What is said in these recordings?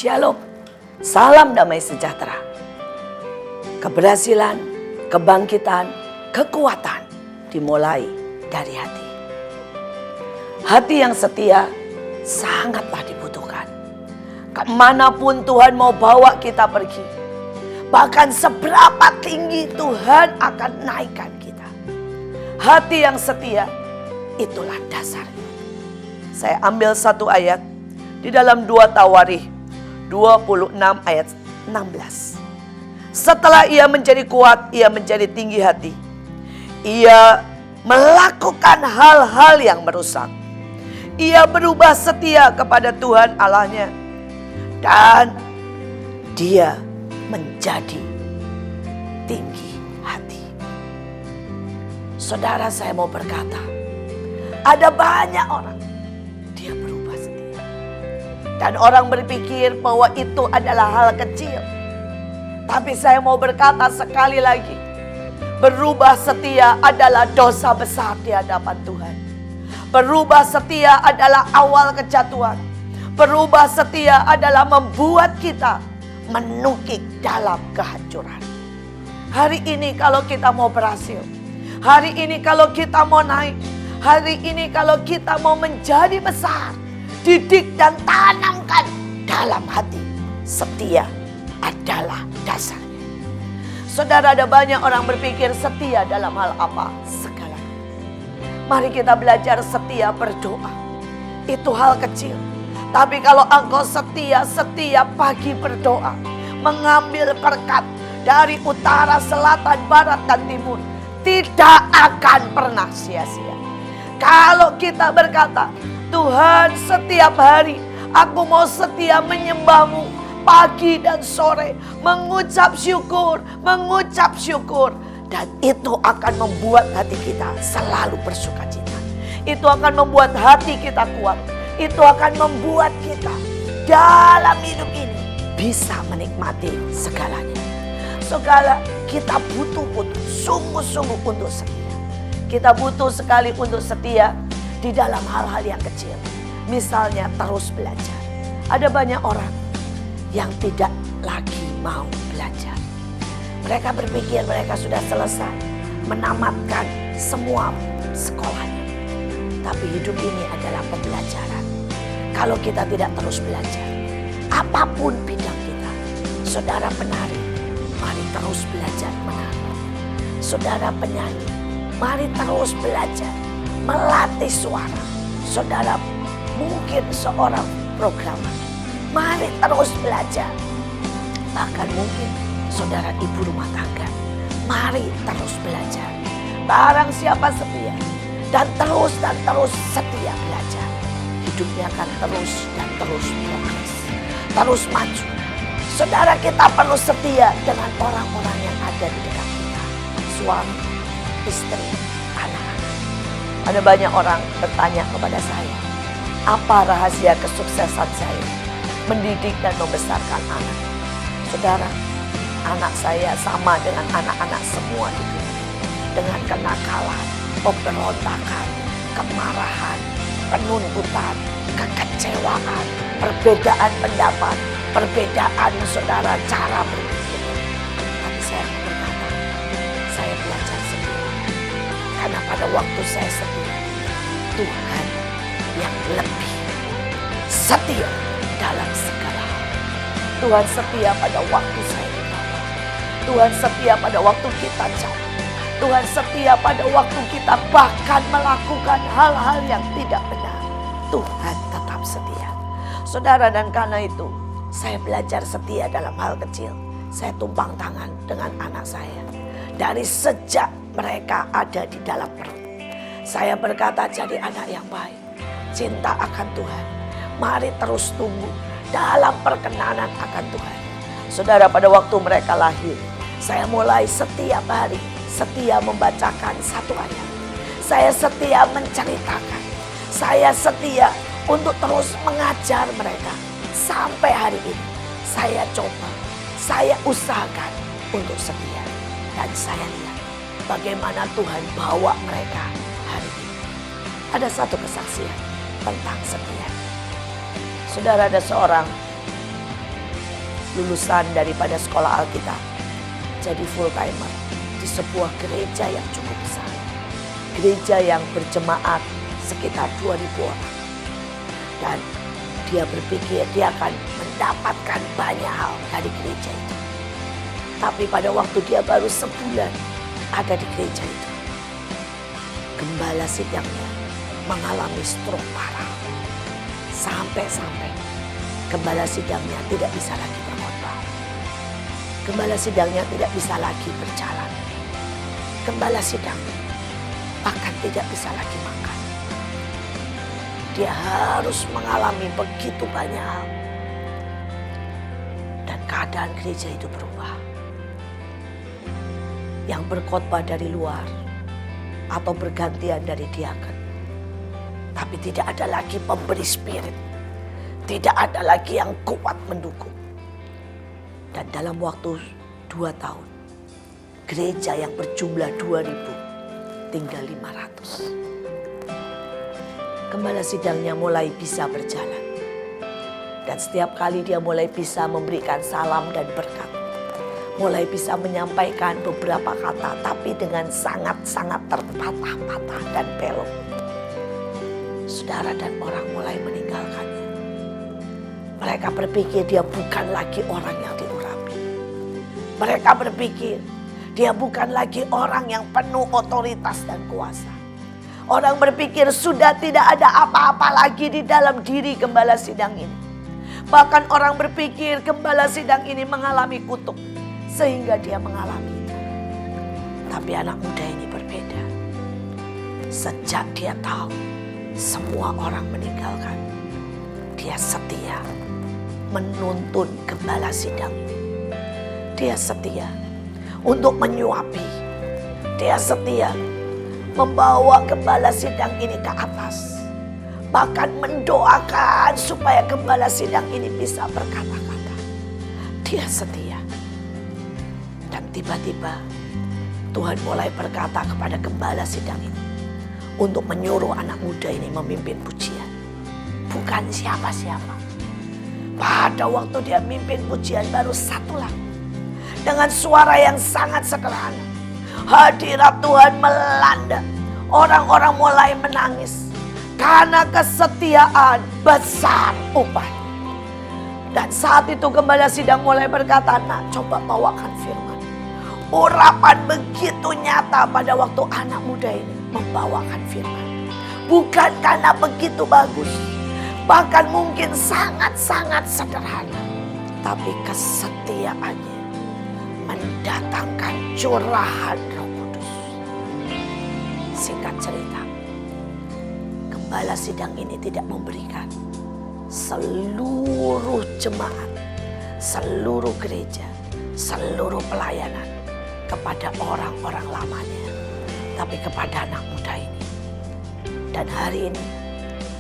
Shalom, salam damai sejahtera. Keberhasilan, kebangkitan, kekuatan dimulai dari hati. Hati yang setia sangatlah dibutuhkan. Kemanapun Tuhan mau bawa kita pergi, bahkan seberapa tinggi Tuhan akan naikkan kita. Hati yang setia, itulah dasarnya. Saya ambil satu ayat di dalam 2 Tawarikh 26 ayat 16. Setelah ia menjadi kuat, ia menjadi tinggi hati. Ia melakukan hal-hal yang merusak. Ia berubah setia kepada Tuhan Allahnya. Dan dia menjadi tinggi hati. Saudara, saya mau berkata, ada banyak orang dia berubah setia. Dan orang berpikir bahwa itu adalah hal kecil. Tapi saya mau berkata sekali lagi, berubah setia adalah dosa besar di hadapan Tuhan. Berubah setia adalah awal kejatuhan. Berubah setia adalah membuat kita menukik dalam kehancuran. Hari ini kalau kita mau berhasil, hari ini kalau kita mau naik, hari ini kalau kita mau menjadi besar, didik dan tanamkan dalam hati, setia adalah dasarnya. Saudara, ada banyak orang berpikir setia dalam hal apa? Segalanya. Mari kita belajar setia berdoa. Itu hal kecil. Tapi kalau engkau setia setiap pagi berdoa, mengambil berkat dari utara, selatan, barat, dan timur, tidak akan pernah sia-sia. Kalau kita berkata, Tuhan, setiap hari aku mau setia menyembah-Mu pagi dan sore, mengucap syukur. Dan itu akan membuat hati kita selalu bersukacita. Itu akan membuat hati kita kuat. Itu akan membuat kita dalam hidup ini bisa menikmati segalanya. Segala kita butuh sungguh-sungguh untuk setia. Kita butuh sekali untuk setia di dalam hal-hal yang kecil. Misalnya terus belajar. Ada banyak orang yang tidak lagi mau belajar. Mereka berpikir mereka sudah selesai menamatkan semua sekolahnya. Tapi hidup ini adalah pembelajaran. Kalau kita tidak terus belajar, apapun bidang kita. Saudara penari, mari terus belajar menari. Saudara penyanyi, mari terus belajar melatih suara. Saudara mungkin seorang programmer, mari terus belajar. Bahkan mungkin saudara ibu rumah tangga, mari terus belajar. Barang siapa setia dan terus setia belajar, hidupnya akan terus dan terus progres, terus maju. Saudara, kita perlu setia dengan orang-orang yang ada di dekat kita. Suami, istri, anak-anak. Ada banyak orang bertanya kepada saya, apa rahasia kesuksesan saya mendidik dan membesarkan anak? Saudara, anak saya sama dengan anak-anak semua di dunia. Dengan kenakalan, pemberontakan, kemarahan, penuntutan, kekecewaan, perbedaan pendapat, perbedaan saudara cara berpikir. Tapi saya berkata, saya belajar setia. Karena pada waktu saya setia, Tuhan yang lebih setia dalam segala hal. Tuhan setia pada waktu saya di bawah. Tuhan setia pada waktu kita jauh. Tuhan setia pada waktu kita bahkan melakukan hal-hal yang tidak benar. Tuhan tetap setia. Saudara, dan karena itu saya belajar setia dalam hal kecil. Saya tumpang tangan dengan anak saya. Dari sejak mereka ada di dalam perut. Saya berkata, jadi anak yang baik. Cinta akan Tuhan. Mari terus tumbuh dalam perkenanan akan Tuhan. Saudara, pada waktu mereka lahir, saya mulai setiap hari setia membacakan satu ayat. Saya setia menceritakan. Saya setia untuk terus mengajar mereka. Sampai hari ini saya coba, saya usahakan untuk setia. Dan saya lihat bagaimana Tuhan bawa mereka hari ini. Ada satu kesaksian tentang setia. Saudara, ada seorang lulusan daripada sekolah Alkitab, jadi full timer di sebuah gereja yang cukup besar. Gereja yang berjemaat sekitar 2.000 orang. Dan dia berpikir dia akan mendapatkan banyak hal dari gereja itu. Tapi pada waktu dia baru sebulan ada di gereja itu, gembala sidangnya mengalami stroke parah. Sampai-sampai gembala sidangnya tidak bisa lagi berkhotbah. Gembala sidangnya tidak bisa lagi berjalan. Gembala sidang bahkan tidak bisa lagi makan. Dia harus mengalami begitu banyak hal. Dan keadaan gereja itu berubah. Yang berkhotbah dari luar atau bergantian dari diaken. Tapi tidak ada lagi pemberi spirit. Tidak ada lagi yang kuat mendukung. Dan dalam waktu 2 tahun, gereja yang berjumlah 2.000 tinggal 500. Gembala sidangnya mulai bisa berjalan. Dan setiap kali dia mulai bisa memberikan salam dan berkat. Mulai bisa menyampaikan beberapa kata, tapi dengan sangat-sangat terpatah-patah dan belok. Saudara dan orang mulai meninggalkannya. Mereka berpikir dia bukan lagi orang yang diurapi. Mereka berpikir dia bukan lagi orang yang penuh otoritas dan kuasa. Orang berpikir sudah tidak ada apa-apa lagi di dalam diri gembala sidang ini. Bahkan orang berpikir gembala sidang ini mengalami kutuk. Sehingga dia mengalami itu. Tapi anak muda ini berbeda. Sejak dia tahu semua orang meninggalkan, dia setia menuntun gembala sidang ini. Dia setia untuk menyuapi. Dia setia membawa gembala sidang ini ke atas. Bahkan mendoakan supaya gembala sidang ini bisa berkata-kata. Dia setia. Dan tiba-tiba Tuhan mulai berkata kepada gembala sidang ini untuk menyuruh anak muda ini memimpin pujian. Bukan siapa-siapa. Pada waktu dia mimpin pujian baru satu lagu. Dengan suara yang sangat sederhana. Hadirat Tuhan melanda. Orang-orang mulai menangis. Karena kesetiaan besar upah. Dan saat itu gembala sidang mulai berkata, nak coba bawakan firman. Urapan begitu nyata pada waktu anak muda ini membawakan firman. Bukan karena begitu bagus. Bahkan mungkin sangat-sangat sederhana. Tapi kesetiaannya mendatangkan curahan Roh Kudus. Singkat cerita, gembala sidang ini tidak memberikan seluruh jemaat, seluruh gereja, seluruh pelayanan kepada orang-orang lamanya, tapi kepada anak muda ini. Dan hari ini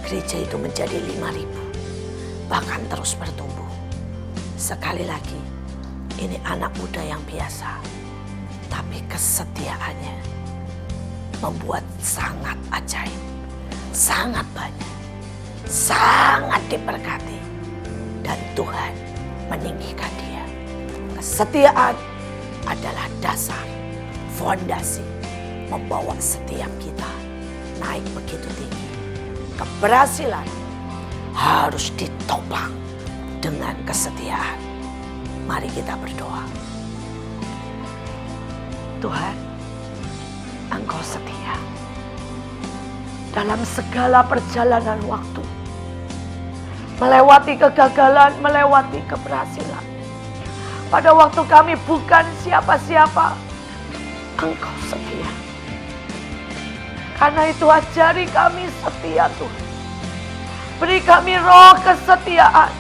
gereja itu menjadi 5.000, bahkan terus bertumbuh. Sekali lagi, ini anak muda yang biasa, tapi kesetiaannya membuat sangat ajaib, sangat banyak, sangat diberkati, dan Tuhan meninggikan dia. Kesetiaan adalah dasar, fondasi membawa setiap kita naik begitu tinggi. Keberhasilan harus ditopang dengan kesetiaan. Mari kita berdoa. Tuhan, Engkau setia dalam segala perjalanan waktu, melewati kegagalan, melewati keberhasilan. Pada waktu kami bukan siapa-siapa, Engkau setia. Karena itu ajari kami setia Tuhan. Beri kami roh kesetiaan.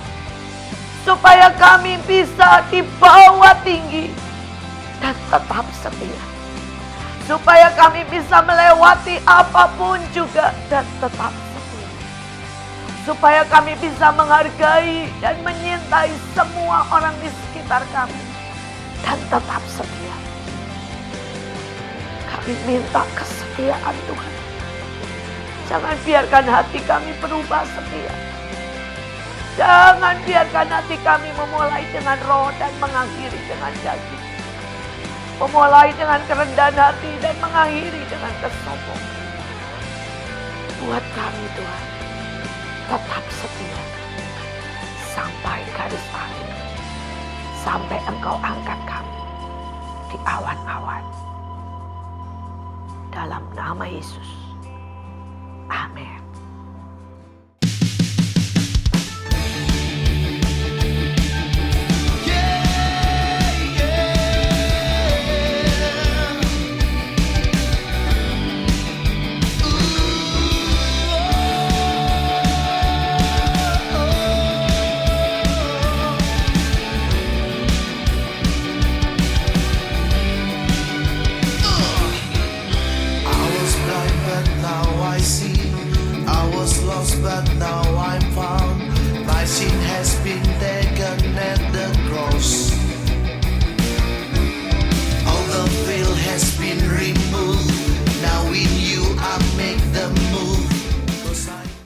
Supaya kami bisa dibawa tinggi dan tetap setia. Supaya kami bisa melewati apapun juga dan tetap setia. Supaya kami bisa menghargai dan menyintai semua orang di sekitar kami dan tetap setia. Kami minta kesetiaan Tuhan. Jangan biarkan hati kami berubah setia. Jangan biarkan hati kami memulai dengan roh dan mengakhiri dengan daging. Memulai dengan kerendahan hati dan mengakhiri dengan kesombongan. Buat kami Tuhan, tetap setia sampai garis akhir. Sampai Engkau angkat kami di awan-awan. Dalam nama Yesus. Amin. But now I'm found. My sin has been there.